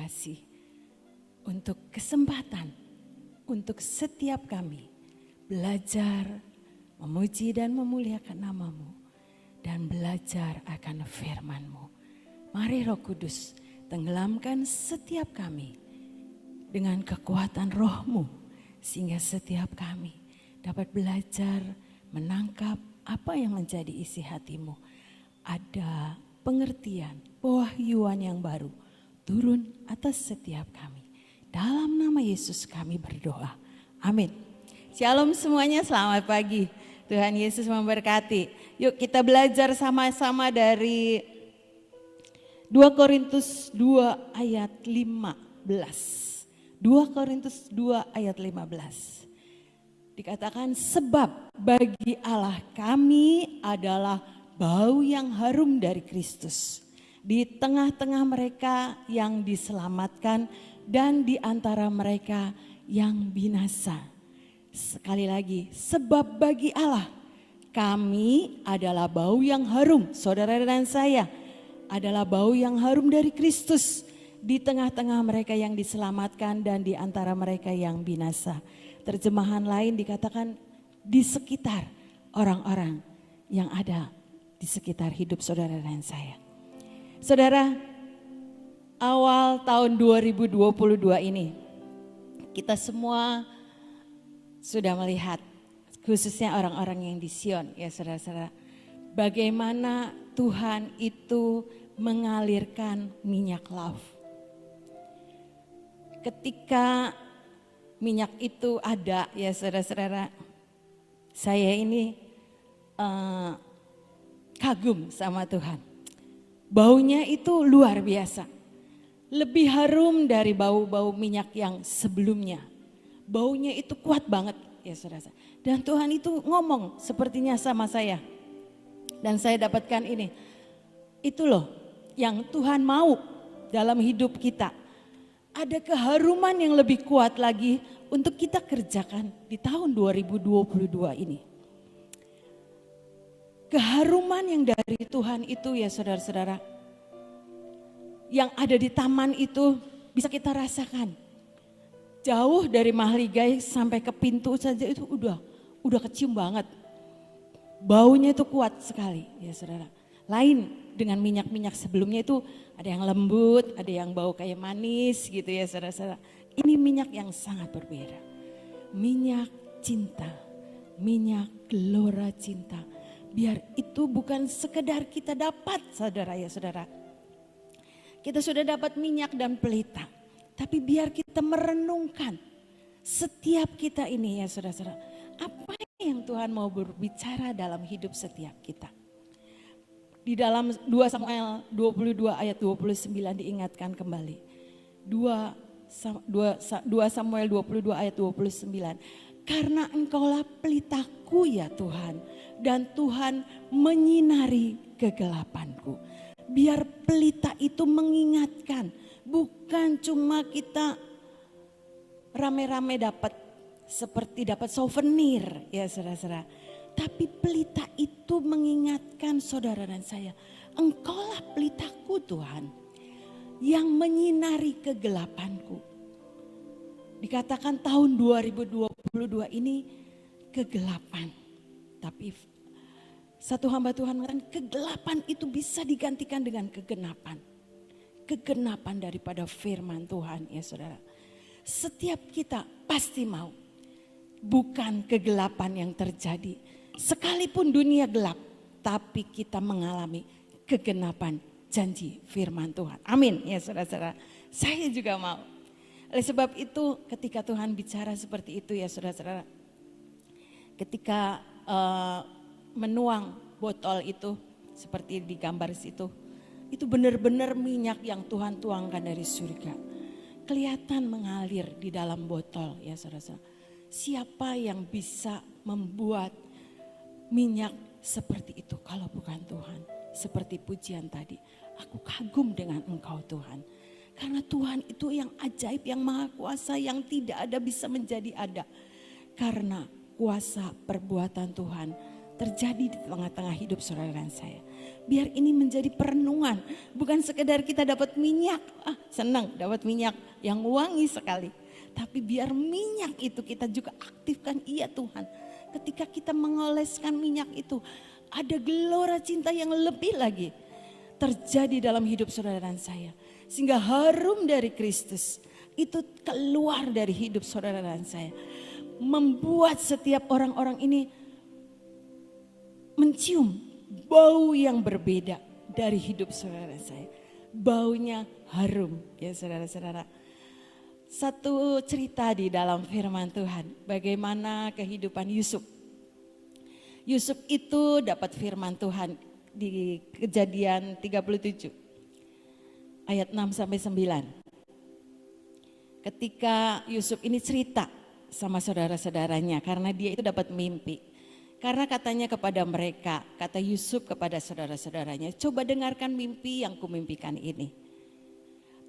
kasih untuk kesempatan untuk setiap kami belajar memuji dan memuliakan nama-Mu dan belajar akan firman-Mu. Mari Roh Kudus tenggelamkan setiap kami dengan kekuatan Roh-Mu sehingga setiap kami dapat belajar menangkap apa yang menjadi isi hati-Mu. Ada pengertian, pewahyuan yang baru turun atas setiap kami. Dalam nama Yesus kami berdoa. Amin. Shalom semuanya, selamat pagi. Tuhan Yesus memberkati. Yuk kita belajar sama-sama dari 2 Korintus 2 ayat 15. 2 Korintus 2 ayat 15. Dikatakan sebab bagi Allah kami adalah bau yang harum dari Kristus. Di tengah-tengah mereka yang diselamatkan dan di antara mereka yang binasa. Sekali lagi, sebab bagi Allah kami adalah bau yang harum, saudara dan saya adalah bau yang harum dari Kristus di tengah-tengah mereka yang diselamatkan dan di antara mereka yang binasa. Terjemahan lain dikatakan di sekitar orang-orang yang ada di sekitar hidup saudara dan saya. Saudara, awal tahun 2022 ini kita semua sudah melihat, khususnya orang-orang yang di Sion ya saudara-saudara, bagaimana Tuhan itu mengalirkan minyak love. Ketika minyak itu ada ya saudara-saudara, saya ini kagum sama Tuhan. Baunya itu luar biasa. Lebih harum dari bau-bau minyak yang sebelumnya. Baunya itu kuat banget ya saudara. Dan Tuhan itu ngomong sepertinya sama saya. Dan saya dapatkan ini. Itu loh yang Tuhan mau dalam hidup kita. Ada keharuman yang lebih kuat lagi untuk kita kerjakan di tahun 2022 ini. Keharuman yang dari Tuhan itu ya saudara-saudara, yang ada di taman itu bisa kita rasakan. Jauh dari Mahligai sampai ke pintu saja itu udah kecium banget. Baunya itu kuat sekali ya saudara. Lain dengan minyak-minyak sebelumnya itu ada yang lembut, ada yang bau kayak manis gitu ya saudara-saudara. Ini minyak yang sangat berbeda. Minyak cinta, minyak gelora cinta. Biar itu bukan sekedar kita dapat saudara ya saudara. Kita sudah dapat minyak dan pelita. Tapi biar kita merenungkan setiap kita ini ya saudara-saudara. Apa yang Tuhan mau berbicara dalam hidup setiap kita. Di dalam 2 Samuel 22 ayat 29 diingatkan kembali. 2 Samuel 22 ayat 29. Karena engkaulah pelitaku ya Tuhan. Dan Tuhan menyinari kegelapanku. Biar pelita itu mengingatkan. Bukan cuma kita rame-rame dapat seperti dapat souvenir ya saudara-saudara. Tapi pelita itu mengingatkan saudara dan saya. Engkaulah pelitaku Tuhan yang menyinari kegelapanku. Dikatakan tahun 2022 ini kegelapan. Tapi satu hamba Tuhan mengatakan kegelapan itu bisa digantikan dengan kegenapan. Kegenapan daripada firman Tuhan ya saudara. Setiap kita pasti mau. Bukan kegelapan yang terjadi. Sekalipun dunia gelap. Tapi kita mengalami kegenapan janji firman Tuhan. Amin ya saudara-saudara. Saya juga mau. Oleh sebab itu ketika Tuhan bicara seperti itu ya saudara-saudara. Ketika menuang botol itu seperti di gambar situ. Itu benar-benar minyak yang Tuhan tuangkan dari surga. Kelihatan mengalir di dalam botol ya saudara-saudara. Siapa yang bisa membuat minyak seperti itu kalau bukan Tuhan. Seperti pujian tadi. Aku kagum dengan Engkau Tuhan. Karena Tuhan itu yang ajaib, yang maha kuasa, yang tidak ada bisa menjadi ada. Karena kuasa perbuatan Tuhan terjadi di tengah-tengah hidup saudara dan saya. Biar ini menjadi perenungan, bukan sekedar kita dapat minyak, senang dapat minyak yang wangi sekali. Tapi biar minyak itu kita juga aktifkan, iya Tuhan. Ketika kita mengoleskan minyak itu, ada gelora cinta yang lebih lagi terjadi dalam hidup saudara dan saya. Sehingga harum dari Kristus itu keluar dari hidup saudara dan saya. Membuat setiap orang-orang ini mencium bau yang berbeda dari hidup saudara saya. Baunya harum ya saudara-saudara. Satu cerita di dalam firman Tuhan, bagaimana kehidupan Yusuf. Yusuf itu dapat firman Tuhan di Kejadian 37 ayat 6 sampai 9. Ketika Yusuf ini cerita sama saudara-saudaranya karena dia itu dapat mimpi. Karena katanya kepada mereka, kata Yusuf kepada saudara-saudaranya, coba dengarkan mimpi yang kumimpikan ini.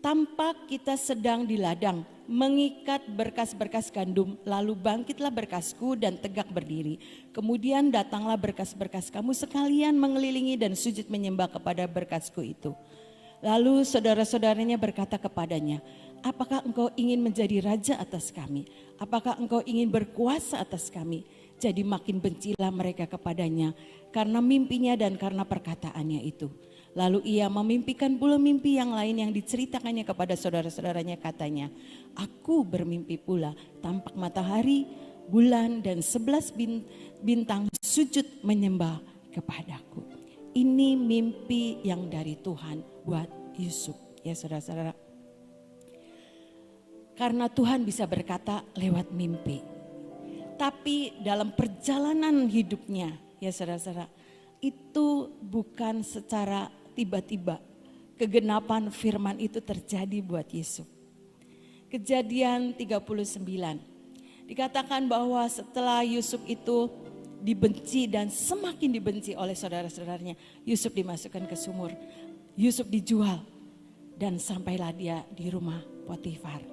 Tampak kita sedang di ladang, mengikat berkas-berkas gandum, lalu bangkitlah berkasku dan tegak berdiri. Kemudian datanglah berkas-berkas kamu sekalian mengelilingi dan sujud menyembah kepada berkasku itu. Lalu saudara-saudaranya berkata kepadanya, apakah engkau ingin menjadi raja atas kami? Apakah engkau ingin berkuasa atas kami? Jadi makin bencilah mereka kepadanya karena mimpinya dan karena perkataannya itu. Lalu ia memimpikan pula mimpi yang lain yang diceritakannya kepada saudara-saudaranya, katanya, aku bermimpi pula tampak matahari, bulan dan 11 bintang sujud menyembah kepadaku. Ini mimpi yang dari Tuhan buat Yusuf ya saudara-saudara. Karena Tuhan bisa berkata lewat mimpi. Tapi dalam perjalanan hidupnya ya saudara-saudara, itu bukan secara tiba-tiba kegenapan firman itu terjadi buat Yusuf. Kejadian 39 dikatakan bahwa setelah Yusuf itu dibenci dan semakin dibenci oleh saudara-saudaranya, Yusuf dimasukkan ke sumur, Yusuf dijual dan sampailah dia di rumah Potifar.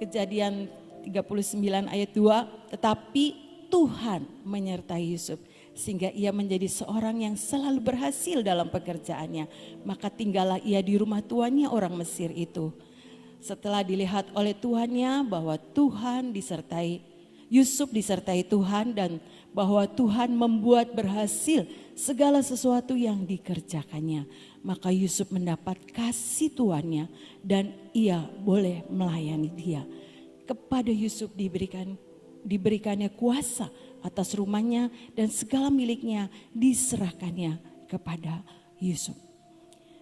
Kejadian 39 ayat 2, tetapi Tuhan menyertai Yusuf sehingga ia menjadi seorang yang selalu berhasil dalam pekerjaannya. Maka tinggallah ia di rumah tuannya orang Mesir itu. Setelah dilihat oleh tuannya bahwa Tuhan disertai, Yusuf disertai Tuhan dan bahwa Tuhan membuat berhasil segala sesuatu yang dikerjakannya. Maka Yusuf mendapat kasih tuannya dan ia boleh melayani dia. Kepada Yusuf diberikannya kuasa atas rumahnya dan segala miliknya diserahkannya kepada Yusuf.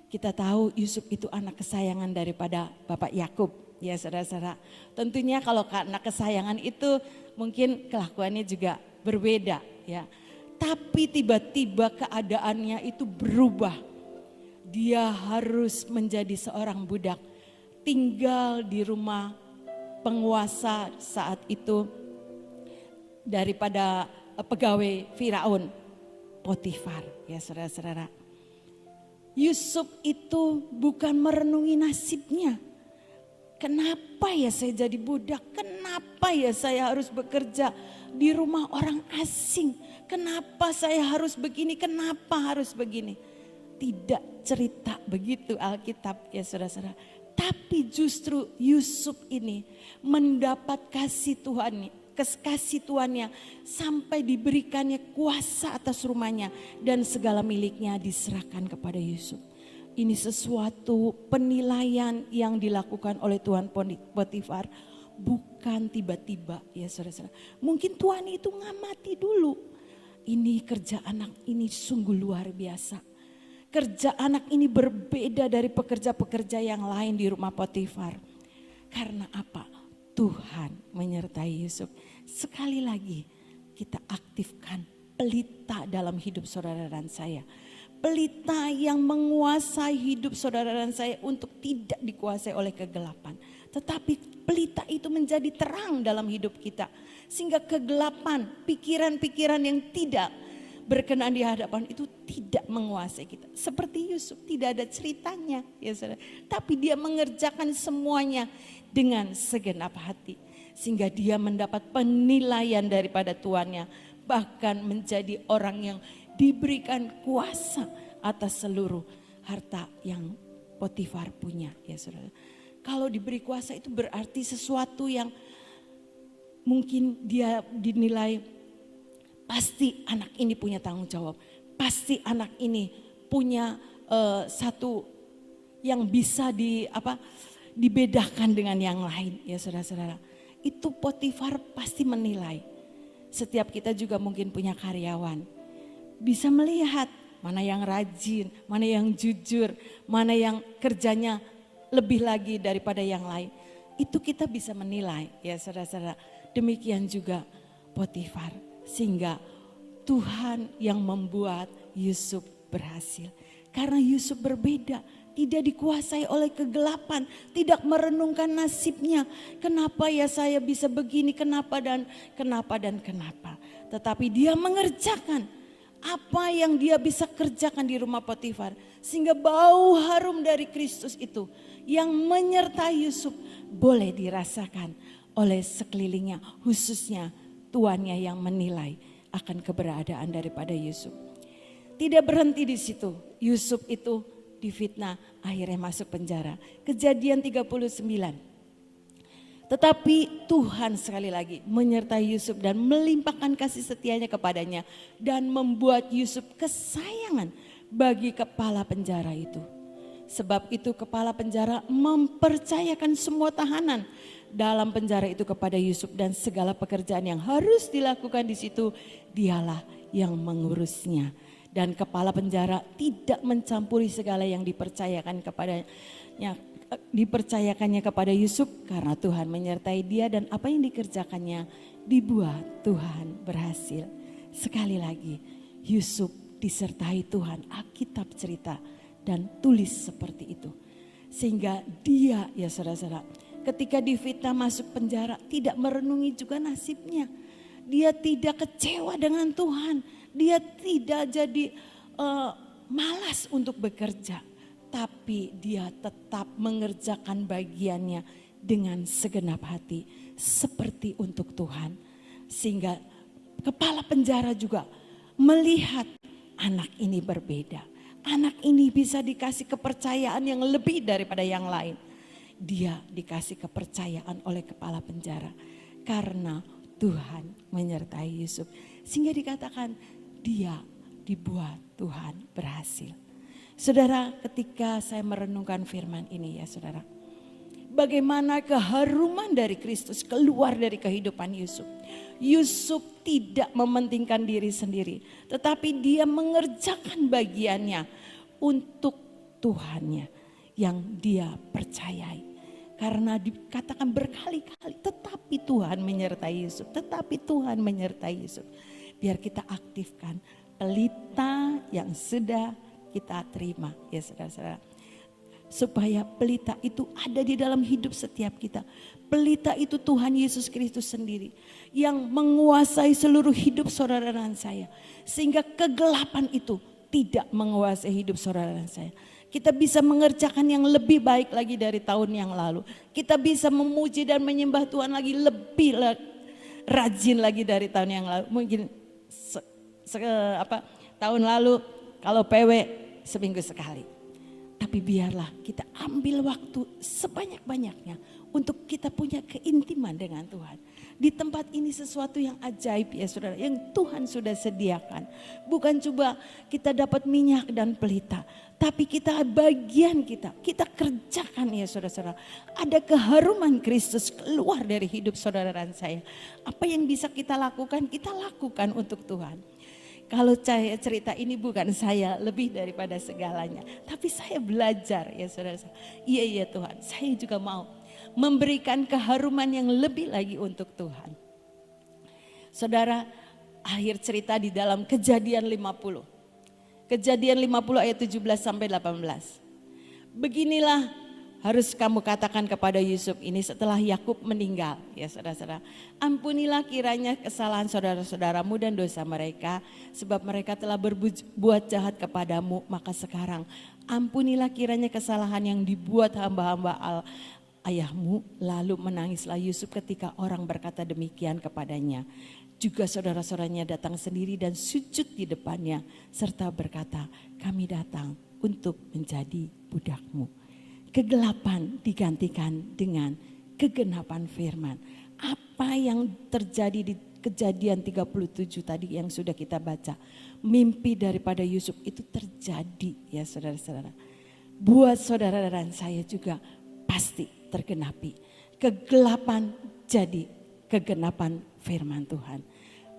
Kita tahu Yusuf itu anak kesayangan daripada Bapak Yakub ya saudara-saudara. Tentunya kalau anak kesayangan itu mungkin kelakuannya juga berbeda ya. Tapi tiba-tiba keadaannya itu berubah. Dia harus menjadi seorang budak, tinggal di rumah penguasa saat itu daripada pegawai Firaun, Potifar ya saudara-saudara. Yusuf itu bukan merenungi nasibnya. Kenapa ya saya jadi budak? Kenapa ya saya harus bekerja di rumah orang asing? Kenapa saya harus begini? Kenapa harus begini? Tidak cerita begitu Alkitab ya saudara-saudara. Tapi justru Yusuf ini mendapat kasih Tuhannya sampai diberikannya kuasa atas rumahnya dan segala miliknya diserahkan kepada Yusuf. Ini sesuatu penilaian yang dilakukan oleh Tuan Potifar, bukan tiba-tiba ya saudara-saudara. Mungkin Tuhan itu ngamati dulu. Ini kerja anak ini sungguh luar biasa. Kerja anak ini berbeda dari pekerja-pekerja yang lain di rumah Potifar. Karena apa? Tuhan menyertai Yusuf. Sekali lagi kita aktifkan pelita dalam hidup saudara dan saya. Pelita yang menguasai hidup saudara dan saya untuk tidak dikuasai oleh kegelapan. Tetapi pelita itu menjadi terang dalam hidup kita. Sehingga kegelapan, pikiran-pikiran yang tidak berkenan di hadapan itu tidak menguasai kita. Seperti Yusuf, tidak ada ceritanya ya saudara. Tapi dia mengerjakan semuanya dengan segenap hati. Sehingga dia mendapat penilaian daripada tuannya bahkan menjadi orang yang diberikan kuasa atas seluruh harta yang Potifar punya, ya saudara. Kalau diberi kuasa itu berarti sesuatu yang mungkin dia dinilai pasti anak ini punya tanggung jawab, pasti anak ini punya satu yang bisa dibedakan dengan yang lain, ya saudara-saudara. Itu Potifar pasti menilai. Setiap kita juga mungkin punya karyawan, bisa melihat mana yang rajin, mana yang jujur, mana yang kerjanya lebih lagi daripada yang lain. Itu kita bisa menilai, ya saudara-saudara. Demikian juga Potifar, sehingga Tuhan yang membuat Yusuf berhasil. Karena Yusuf berbeda, tidak dikuasai oleh kegelapan, tidak merenungkan nasibnya. Kenapa ya saya bisa begini, kenapa. Tetapi dia mengerjakan apa yang dia bisa kerjakan di rumah Potifar. Sehingga bau harum dari Kristus itu yang menyertai Yusuf boleh dirasakan oleh sekelilingnya, khususnya tuannya yang menilai akan keberadaan daripada Yusuf. Tidak berhenti di situ, Yusuf itu difitnah, akhirnya masuk penjara. Kejadian 39. Tetapi Tuhan sekali lagi menyertai Yusuf dan melimpahkan kasih setianya kepadanya. Dan membuat Yusuf kesayangan bagi kepala penjara itu. Sebab itu kepala penjara mempercayakan semua tahanan dalam penjara itu kepada Yusuf. Dan segala pekerjaan yang harus dilakukan di situ dialah yang mengurusnya. Dan kepala penjara tidak mencampuri segala yang dipercayakannya kepada Yusuf, karena Tuhan menyertai dia dan apa yang dikerjakannya dibuat Tuhan berhasil. Sekali lagi Yusuf disertai Tuhan, Alkitab cerita dan tulis seperti itu. Sehingga dia, ya saudara-saudara, ketika difitnah masuk penjara tidak merenungi juga nasibnya. Dia tidak kecewa dengan Tuhan, dia tidak jadi malas untuk bekerja. Tapi dia tetap mengerjakan bagiannya dengan segenap hati seperti untuk Tuhan. Sehingga kepala penjara juga melihat anak ini berbeda. Anak ini bisa dikasih kepercayaan yang lebih daripada yang lain. Dia dikasih kepercayaan oleh kepala penjara karena Tuhan menyertai Yusuf. Sehingga dikatakan dia dibuat Tuhan berhasil. Saudara, ketika saya merenungkan firman ini ya saudara, bagaimana keharuman dari Kristus keluar dari kehidupan Yusuf. Yusuf tidak mementingkan diri sendiri, tetapi dia mengerjakan bagiannya untuk Tuhannya yang dia percayai. Karena dikatakan berkali-kali, tetapi Tuhan menyertai Yusuf, tetapi Tuhan menyertai Yusuf. Biar kita aktifkan pelita yang sudah kita terima ya saudara-saudara. Supaya pelita itu ada di dalam hidup setiap kita. Pelita itu Tuhan Yesus Kristus sendiri yang menguasai seluruh hidup saudara dan saya. Sehingga kegelapan itu tidak menguasai hidup saudara dan saya. Kita bisa mengerjakan yang lebih baik lagi dari tahun yang lalu. Kita bisa memuji dan menyembah Tuhan lagi lebih rajin lagi dari tahun yang lalu. Mungkin tahun lalu kalau PW seminggu sekali. Tapi biarlah kita ambil waktu sebanyak-banyaknya untuk kita punya keintiman dengan Tuhan. Di tempat ini sesuatu yang ajaib ya saudara, yang Tuhan sudah sediakan. Bukan coba kita dapat minyak dan pelita, tapi kita bagian kita kerjakan ya saudara-saudara. Ada keharuman Kristus keluar dari hidup saudara dan saya. Apa yang bisa kita lakukan untuk Tuhan. Kalau saya cerita ini bukan saya lebih daripada segalanya. Tapi saya belajar ya saudara. Iya Tuhan, saya juga mau memberikan keharuman yang lebih lagi untuk Tuhan. Saudara, akhir cerita di dalam Kejadian 50. Kejadian 50 ayat 17 sampai 18. Beginilah harus kamu katakan kepada Yusuf ini setelah Yakub meninggal. Ya saudara-saudara, ampunilah kiranya kesalahan saudara-saudaramu dan dosa mereka. Sebab mereka telah berbuat jahat kepadamu. Maka sekarang ampunilah kiranya kesalahan yang dibuat hamba-hamba ayahmu. Lalu menangislah Yusuf ketika orang berkata demikian kepadanya. Juga saudara-saudaranya datang sendiri dan sujud di depannya serta berkata, kami datang untuk menjadi budakmu. Kegelapan digantikan dengan kegenapan firman. Apa yang terjadi di Kejadian 37 tadi yang sudah kita baca. Mimpi daripada Yusuf itu terjadi ya saudara-saudara. Buat saudara dan saya juga pasti tergenapi. Kegelapan jadi kegenapan firman Tuhan.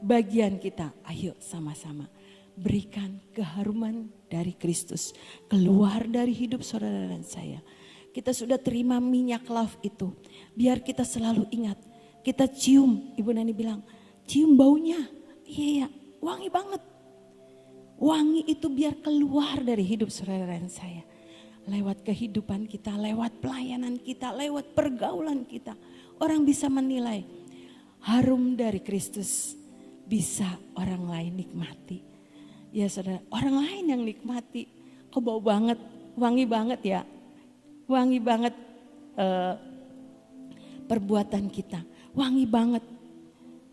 Bagian kita, ayo sama-sama berikan keharuman dari Kristus keluar dari hidup saudara dan saya. Kita sudah terima minyak love itu. Biar kita selalu ingat, kita cium, Ibu Nani bilang, cium baunya. Iya, wangi banget. Wangi itu biar keluar dari hidup saudara dan saya. Lewat kehidupan kita, lewat pelayanan kita, lewat pergaulan kita. Orang bisa menilai harum dari Kristus bisa orang lain nikmati. Ya saudara, orang lain yang nikmati. Oh bau banget, wangi banget ya. Wangi banget perbuatan kita. Wangi banget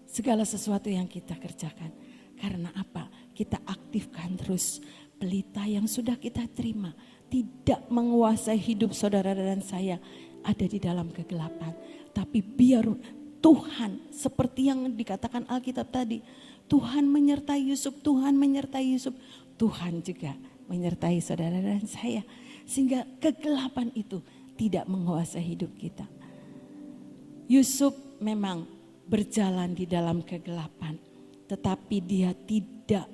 segala sesuatu yang kita kerjakan. Karena apa? Kita aktifkan terus pelita yang sudah kita terima. Tidak menguasai hidup saudara dan saya ada di dalam kegelapan. Tapi biar Tuhan seperti yang dikatakan Alkitab tadi. Tuhan menyertai Yusuf, Tuhan menyertai Yusuf. Tuhan juga menyertai saudara dan saya. Sehingga kegelapan itu tidak menguasai hidup kita. Yusuf memang berjalan di dalam kegelapan. Tetapi dia tidak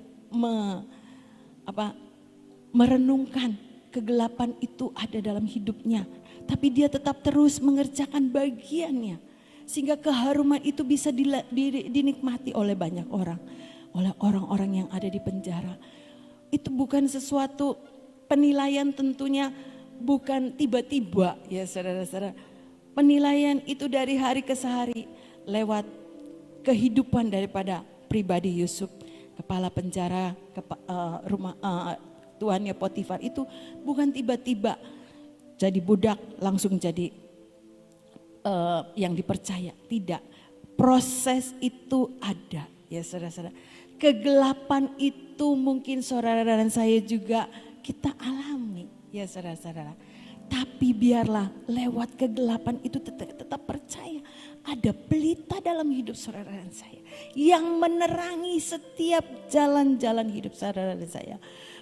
merenungkan kegelapan itu ada dalam hidupnya. Tapi dia tetap terus mengerjakan bagiannya. Sehingga keharuman itu bisa dinikmati oleh banyak orang. Oleh orang-orang yang ada di penjara. Itu bukan sesuatu penilaian tentunya bukan tiba-tiba ya saudara-saudara. Penilaian itu dari hari ke hari lewat kehidupan daripada pribadi Yusuf. Kepala penjara, tuannya Potifar itu bukan tiba-tiba jadi budak langsung jadi yang dipercaya. Tidak, proses itu ada ya saudara-saudara. Kegelapan itu mungkin saudara dan saya juga kita alami ya saudara-saudara. Tapi biarlah lewat kegelapan itu tetap percaya. Ada pelita dalam hidup saudara dan saya. Yang menerangi setiap jalan-jalan hidup saudara dan saya.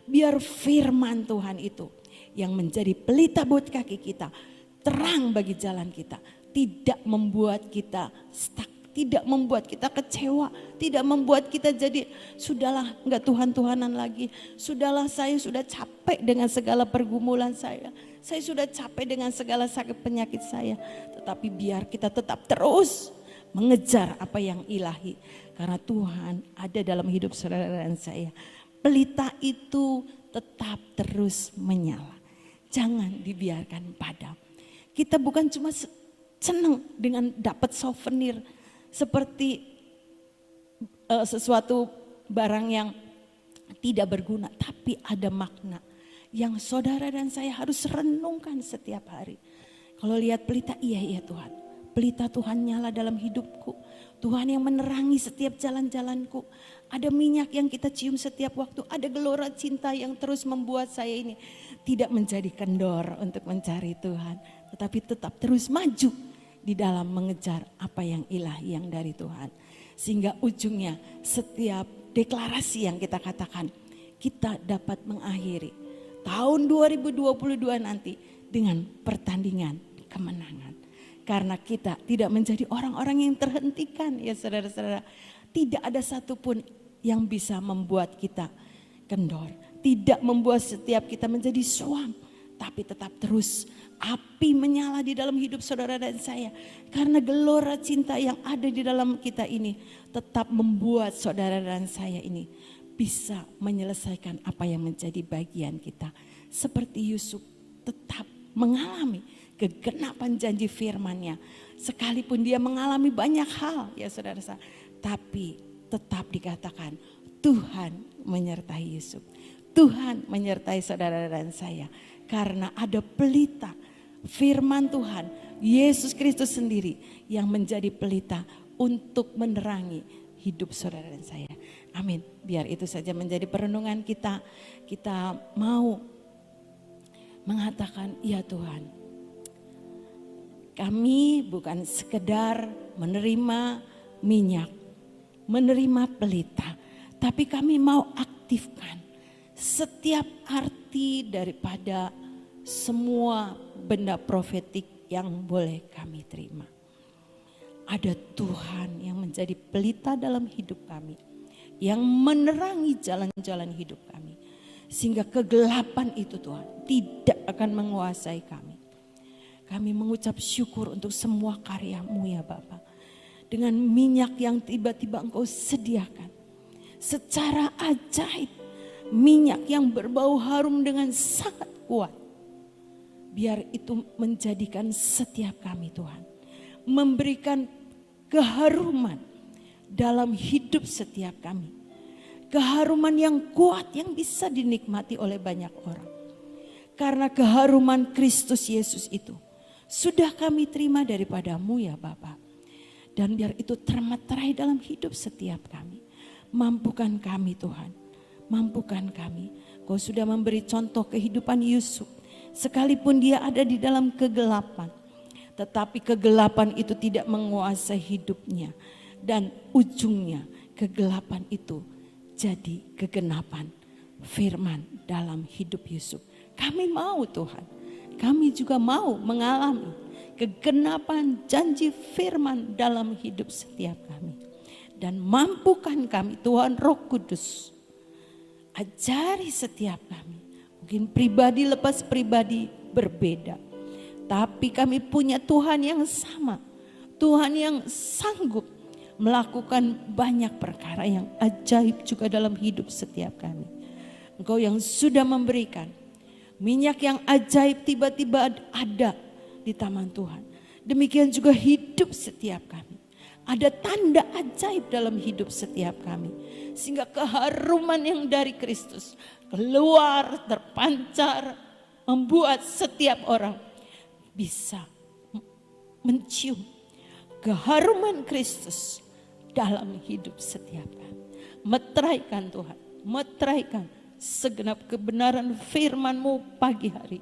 Biar firman Tuhan itu yang menjadi pelita buat kaki kita. Terang bagi jalan kita. Tidak membuat kita stuck. Tidak membuat kita kecewa. Tidak membuat kita jadi sudahlah enggak Tuhan-Tuhanan lagi. Sudahlah saya sudah capek dengan segala pergumulan saya. Saya sudah capek dengan segala sakit penyakit saya. Tetapi biar kita tetap terus mengejar apa yang ilahi. Karena Tuhan ada dalam hidup saudara dan saya. Pelita itu tetap terus menyala. Jangan dibiarkan padam. Kita bukan cuma senang dengan dapat souvenir. Seperti sesuatu barang yang tidak berguna. Tapi ada makna. Yang saudara dan saya harus renungkan setiap hari. Kalau lihat pelita, iya Tuhan. Pelita Tuhan nyala dalam hidupku. Tuhan yang menerangi setiap jalan-jalanku. Ada minyak yang kita cium setiap waktu. Ada gelora cinta yang terus membuat saya ini tidak menjadi kendor untuk mencari Tuhan. Tetapi tetap terus maju di dalam mengejar apa yang ilahi yang dari Tuhan. Sehingga ujungnya setiap deklarasi yang kita katakan kita dapat mengakhiri tahun 2022 nanti dengan pertandingan kemenangan. Karena kita tidak menjadi orang-orang yang terhentikan ya saudara-saudara. Tidak ada satupun yang bisa membuat kita kendor. Tidak membuat setiap kita menjadi suam. Tapi tetap terus api menyala di dalam hidup saudara dan saya. Karena gelora cinta yang ada di dalam kita ini tetap membuat saudara dan saya ini bisa menyelesaikan apa yang menjadi bagian kita. Seperti Yusuf tetap mengalami kegenapan janji firman-Nya. Sekalipun dia mengalami banyak hal ya saudara-saudara. Tapi tetap dikatakan Tuhan menyertai Yusuf. Tuhan menyertai saudara dan saya. Karena ada pelita firman Tuhan. Yesus Kristus sendiri yang menjadi pelita untuk menerangi hidup saudara dan saya. Amin. Biar itu saja menjadi perenungan kita. Kita mau mengatakan, ya Tuhan, kami bukan sekedar menerima minyak, menerima pelita, tapi kami mau aktifkan setiap arti daripada semua benda profetik yang boleh kami terima. Ada Tuhan yang menjadi pelita dalam hidup kami, yang menerangi jalan-jalan hidup kami. Sehingga kegelapan itu Tuhan tidak akan menguasai kami. Kami mengucap syukur untuk semua karya-Mu ya Bapa. Dengan minyak yang tiba-tiba Engkau sediakan. Secara ajaib, minyak yang berbau harum dengan sangat kuat. Biar itu menjadikan setiap kami Tuhan. Memberikan keharuman dalam hidup setiap kami. Keharuman yang kuat yang bisa dinikmati oleh banyak orang. Karena keharuman Kristus Yesus itu sudah kami terima daripada-Mu ya Bapa. Dan biar itu termeterai dalam hidup setiap kami. Mampukan kami Tuhan, mampukan kami. Kau sudah memberi contoh kehidupan Yusuf. Sekalipun dia ada di dalam kegelapan. Tetapi kegelapan itu tidak menguasai hidupnya. Dan ujungnya kegelapan itu jadi kegenapan firman dalam hidup Yusuf. Kami mau Tuhan, kami juga mau mengalami kegenapan janji firman dalam hidup setiap kami. Dan mampukan kami Tuhan Roh Kudus, ajari setiap kami. Mungkin pribadi lepas pribadi berbeda. Tapi kami punya Tuhan yang sama, Tuhan yang sanggup melakukan banyak perkara yang ajaib juga dalam hidup setiap kami. Engkau yang sudah memberikan minyak yang ajaib tiba-tiba ada di taman Tuhan. Demikian juga hidup setiap kami. Ada tanda ajaib dalam hidup setiap kami. Sehingga keharuman yang dari Kristus keluar, terpancar, membuat setiap orang bisa mencium keharuman Kristus dalam hidup setiap kami. Meteraikan Tuhan, meteraikan segenap kebenaran firman-Mu pagi hari.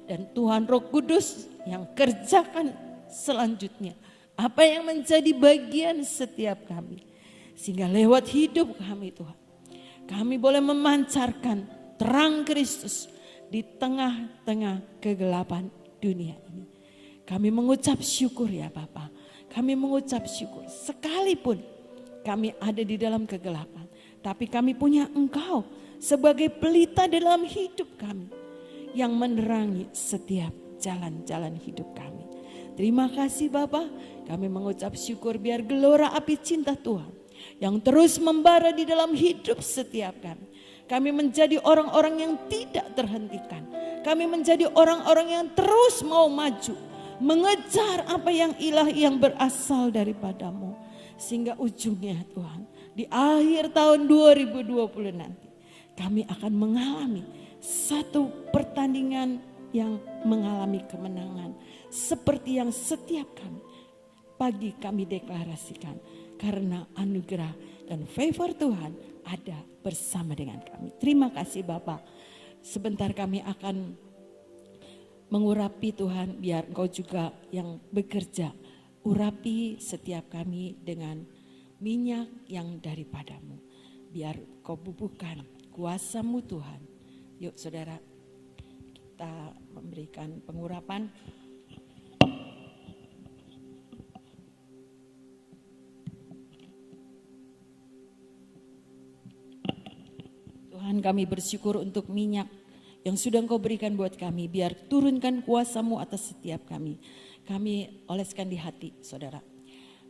Dan Tuhan Roh Kudus yang kerjakan selanjutnya apa yang menjadi bagian setiap kami. Sehingga lewat hidup kami Tuhan, kami boleh memancarkan terang Kristus di tengah-tengah kegelapan dunia ini. Kami mengucap syukur ya Bapa. Kami mengucap syukur sekalipun kami ada di dalam kegelapan. Tapi kami punya Engkau sebagai pelita dalam hidup kami. Yang menerangi setiap jalan-jalan hidup kami. Terima kasih Bapa. Kami mengucap syukur biar gelora api cinta Tuhan. Yang terus membara di dalam hidup setiap kami. Kami menjadi orang-orang yang tidak terhentikan. Kami menjadi orang-orang yang terus mau maju. Mengejar apa yang ilahi yang berasal daripada-Mu. Sehingga ujungnya Tuhan, di akhir tahun 2020 nanti, kami akan mengalami satu pertandingan yang mengalami kemenangan. Seperti yang setiap pagi kami deklarasikan. Karena anugerah dan favor Tuhan ada bersama dengan kami. Terima kasih Bapak. Sebentar kami akan mengurapi Tuhan, biar Engkau juga yang bekerja. Urapi setiap kami dengan minyak yang daripada-Mu. Biar Kau bubuhkan kuasa-Mu Tuhan. Yuk saudara, kita memberikan pengurapan. Tuhan, kami bersyukur untuk minyak yang sudah Engkau berikan buat kami. Biar turunkan kuasa-Mu atas setiap kami. Kami oleskan di hati saudara.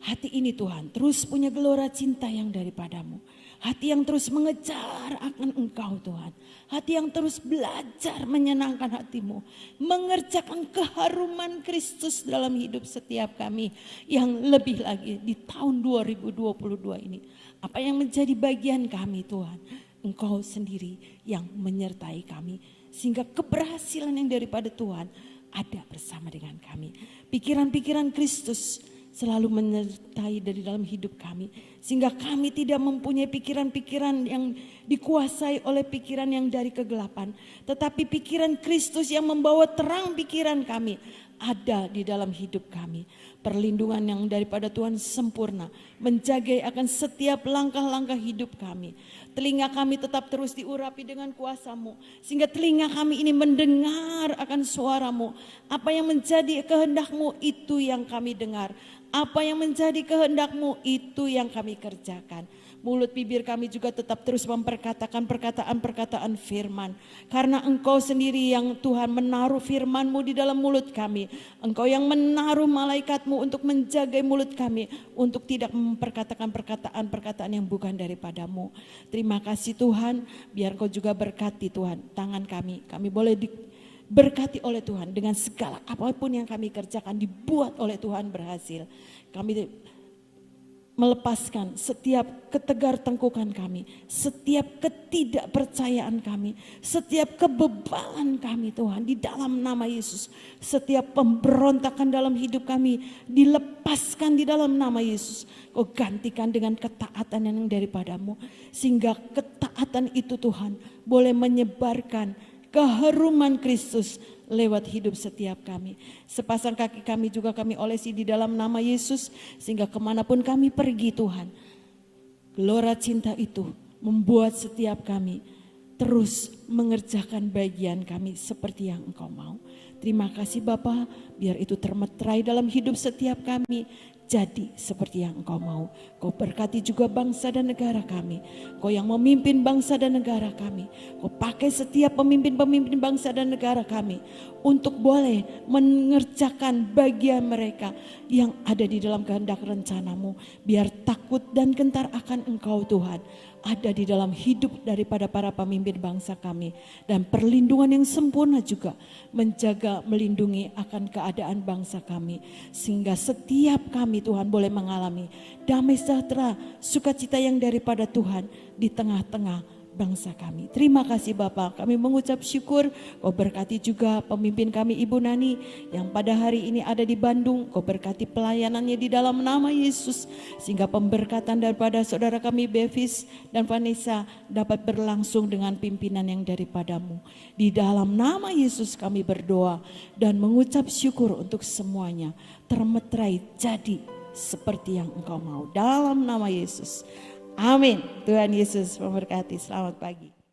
Hati ini Tuhan terus punya gelora cinta yang daripada-Mu. Hati yang terus mengejar akan Engkau Tuhan. Hati yang terus belajar menyenangkan hati-Mu. Mengerjakan keharuman Kristus dalam hidup setiap kami. Yang lebih lagi di tahun 2022 ini. Apa yang menjadi bagian kami Tuhan. Engkau sendiri yang menyertai kami. Sehingga keberhasilan yang daripada Tuhan ada bersama dengan kami. Pikiran-pikiran Kristus selalu menyertai dari dalam hidup kami. Sehingga kami tidak mempunyai pikiran-pikiran yang dikuasai oleh pikiran yang dari kegelapan. Tetapi pikiran Kristus yang membawa terang pikiran kami ada di dalam hidup kami. Perlindungan yang daripada Tuhan sempurna, menjaga akan setiap langkah-langkah hidup kami. Telinga kami tetap terus diurapi dengan kuasa-Mu, sehingga telinga kami ini mendengar akan suara-Mu. Apa yang menjadi kehendak-Mu itu yang kami dengar. Apa yang menjadi kehendak-Mu itu yang kami kerjakan. Mulut bibir kami juga tetap terus memperkatakan perkataan-perkataan firman. Karena Engkau sendiri yang Tuhan menaruh firman-Mu di dalam mulut kami. Engkau yang menaruh malaikat-Mu untuk menjaga mulut kami. Untuk tidak memperkatakan perkataan-perkataan yang bukan daripada-Mu. Terima kasih Tuhan, biar Engkau juga berkati Tuhan tangan kami. Kami boleh diberkati oleh Tuhan dengan segala apapun yang kami kerjakan dibuat oleh Tuhan berhasil. Kami melepaskan setiap ketegar tengkukan kami, setiap ketidakpercayaan kami, setiap kebebalan kami Tuhan di dalam nama Yesus. Setiap pemberontakan dalam hidup kami dilepaskan di dalam nama Yesus. Kau gantikan dengan ketaatan yang daripada-Mu. Sehingga ketaatan itu Tuhan boleh menyebarkan keharuman Kristus lewat hidup setiap kami. Sepasang kaki kami juga kami olesi di dalam nama Yesus. Sehingga kemanapun kami pergi Tuhan, gelora cinta itu membuat setiap kami terus mengerjakan bagian kami seperti yang Engkau mau. Terima kasih Bapa, biar itu termeterai dalam hidup setiap kami. Jadi seperti yang Engkau mau. Kau berkati juga bangsa dan negara kami. Kau yang memimpin bangsa dan negara kami. Kau pakai setiap pemimpin-pemimpin bangsa dan negara kami untuk boleh mengerjakan bagian mereka yang ada di dalam kehendak rencana-Mu. Biar takut dan gentar akan Engkau Tuhan ada di dalam hidup daripada para pemimpin bangsa kami. Dan perlindungan yang sempurna juga menjaga, melindungi akan keadaan bangsa kami. Sehingga setiap kami Tuhan boleh mengalami damai sejahtera, sukacita yang daripada Tuhan di tengah-tengah bangsa kami. Terima kasih Bapa, kami mengucap syukur. Kau berkati juga pemimpin kami Ibu Nani yang pada hari ini ada di Bandung. Kau berkati pelayanannya di dalam nama Yesus. Sehingga pemberkatan daripada saudara kami Bevis dan Vanessa dapat berlangsung dengan pimpinan yang daripada-Mu. Di dalam nama Yesus kami berdoa dan mengucap syukur untuk semuanya. Termeterai jadi seperti yang Engkau mau. Dalam nama Yesus. Amin. Tuhan Yesus memberkati. Selamat pagi.